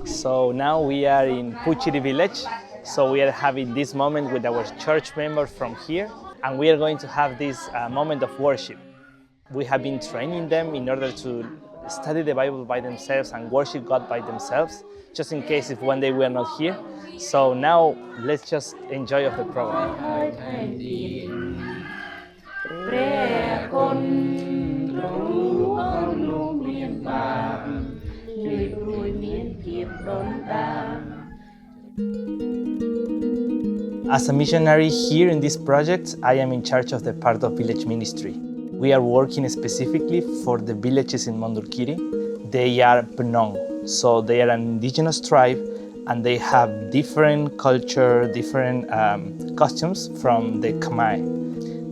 So now we are in Puchiri village. So we are having this moment with our church members from here, and we are going to have this moment of worship. We have been training them in order to study the Bible by themselves and worship God by themselves, just in case if one day we are not here. So now let's just enjoy of the program. As a missionary here in this project, I am in charge of the part of village ministry. We are working specifically for the villages in Mondulkiri. They are Bunong, so they are an indigenous tribe and they have different culture, different costumes from the Khmer.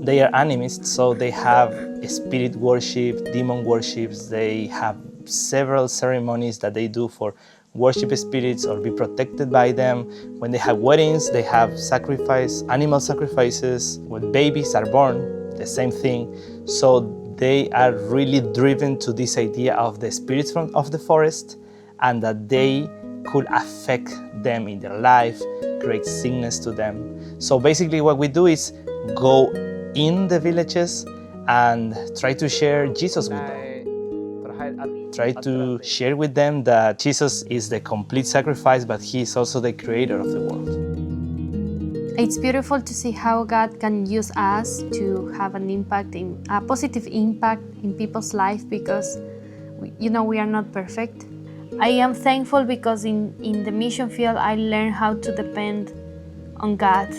They are animists, so they have spirit worship, demon worships. They have several ceremonies that they do for worship spirits or be protected by them. When they have weddings, they have animal sacrifices. When babies are born, the same thing. So they are really driven to this idea of the spirits of the forest and that they could affect them in their life, create sickness to them. So basically what we do is go in the villages and try to share Jesus with them. Try to share with them that Jesus is the complete sacrifice, but He is also the creator of the world. It's beautiful to see how God can use us to have a positive impact in people's life because, we are not perfect. I am thankful because in the mission field, I learned how to depend on God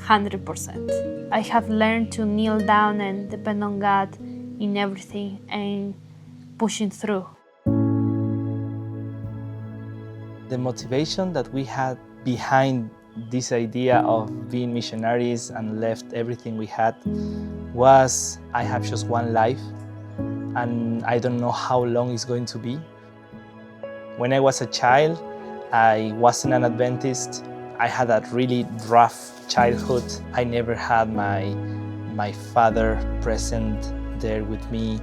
100%. I have learned to kneel down and depend on God in everything and pushing through. The motivation that we had behind this idea of being missionaries and left everything we had was I have just one life and I don't know how long it's going to be. When I was a child, I wasn't an Adventist. I had a really rough childhood. I never had my father present there with me.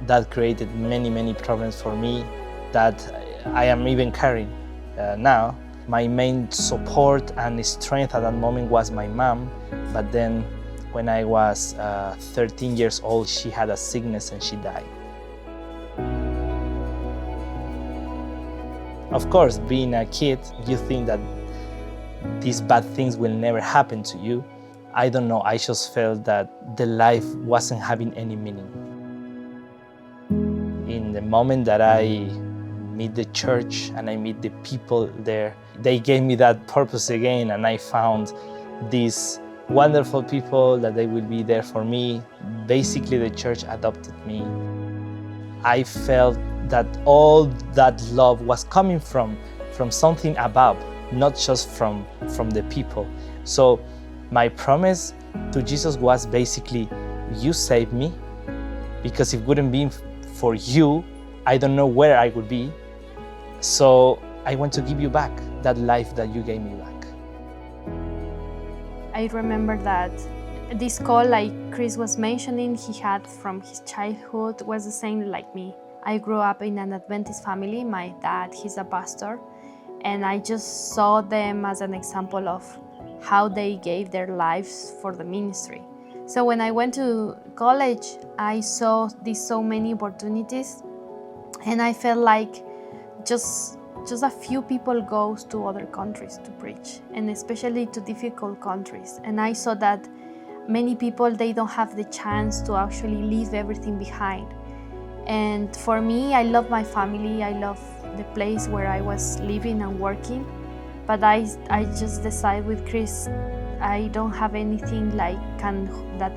That created many problems for me that I am even carrying now. My main support and strength at that moment was my mom, but then when I was 13 years old, she had a sickness and she died. Of course, being a kid, you think that these bad things will never happen to you. I don't know, I just felt that the life wasn't having any meaning. In the moment that I meet the church and I meet the people there, they gave me that purpose again, and I found these wonderful people that they will be there for me. Basically, the church adopted me. I felt that all that love was coming from something above, not just from the people. So my promise to Jesus was basically, you saved me, because if it wouldn't be for you, I don't know where I would be. So I want to give you back that life that you gave me back. I remember that this call, like Cris was mentioning, he had from his childhood was the same like me. I grew up in an Adventist family. My dad, he's a pastor, and I just saw them as an example of how they gave their lives for the ministry. So when I went to college, I saw these so many opportunities, and I felt like just a few people goes to other countries to preach, and especially to difficult countries. And I saw that many people, they don't have the chance to actually leave everything behind. And for me, I love my family, I love the place where I was living and working, but I just decided with Cris, I don't have anything that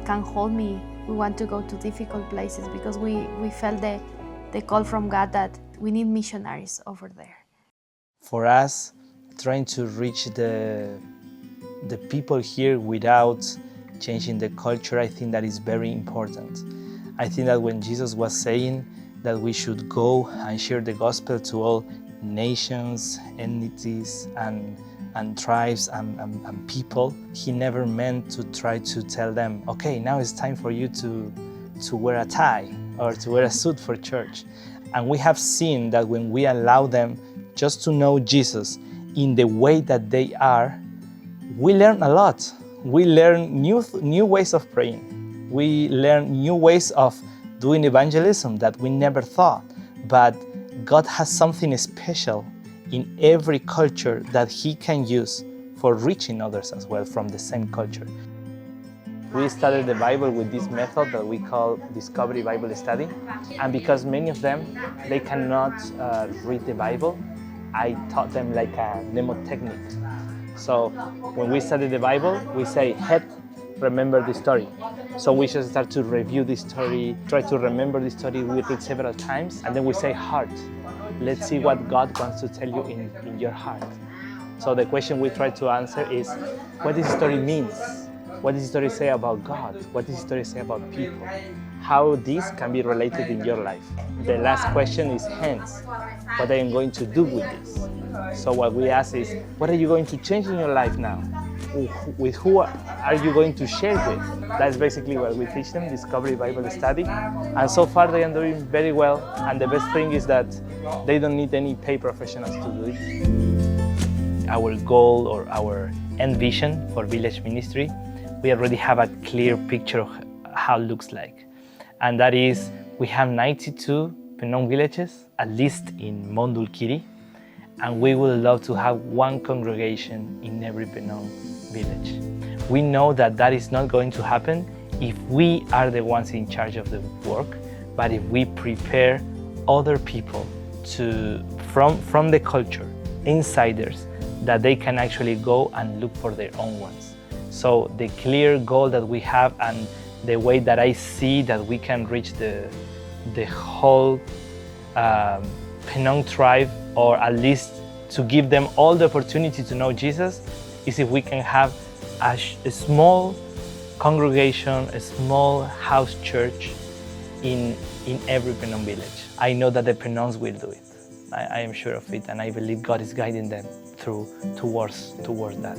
can hold me. We want to go to difficult places because we felt the call from God that we need missionaries over there. For us, trying to reach the people here without changing the culture, I think that is very important. I think that when Jesus was saying that we should go and share the gospel to all nations, entities, and tribes and people, he never meant to try to tell them, okay, now it's time for you to to wear a tie or to wear a suit for church. And we have seen that when we allow them just to know Jesus in the way that they are, we learn a lot. We learn new ways of praying. We learn new ways of doing evangelism that we never thought. But God has something special in every culture that He can use for reaching others as well from the same culture. We studied the Bible with this method that we call Discovery Bible Study. And because many of them, they cannot read the Bible, I taught them like a mnemotechnic. So when we study the Bible, we say, head, remember the story. So we just start to review the story, try to remember the story we read several times, and then we say heart. Let's see what God wants to tell you in your heart. So the question we try to answer is, what this story means? What does the story say about God? What does the story say about people? How this can be related in your life? The last question is hence, what I am going to do with this? So what we ask is, what are you going to change in your life now? With who are you going to share with? That's basically what we teach them, Discovery Bible Study. And so far they are doing very well. And the best thing is that they don't need any paid professionals to do it. Our goal or our end vision for Village Ministry, we already have a clear picture of how it looks like. And that is, we have 92 Bunong villages, at least in Mondulkiri, and we would love to have one congregation in every Bunong village. We know that that is not going to happen if we are the ones in charge of the work, but if we prepare other people from the culture, insiders, that they can actually go and look for their own ones. So the clear goal that we have and the way that I see that we can reach the whole Bunong tribe, or at least to give them all the opportunity to know Jesus, is if we can have a small congregation, a small house church in every Bunong village. I know that the Bunongs will do it. I am sure of it, and I believe God is guiding them towards that.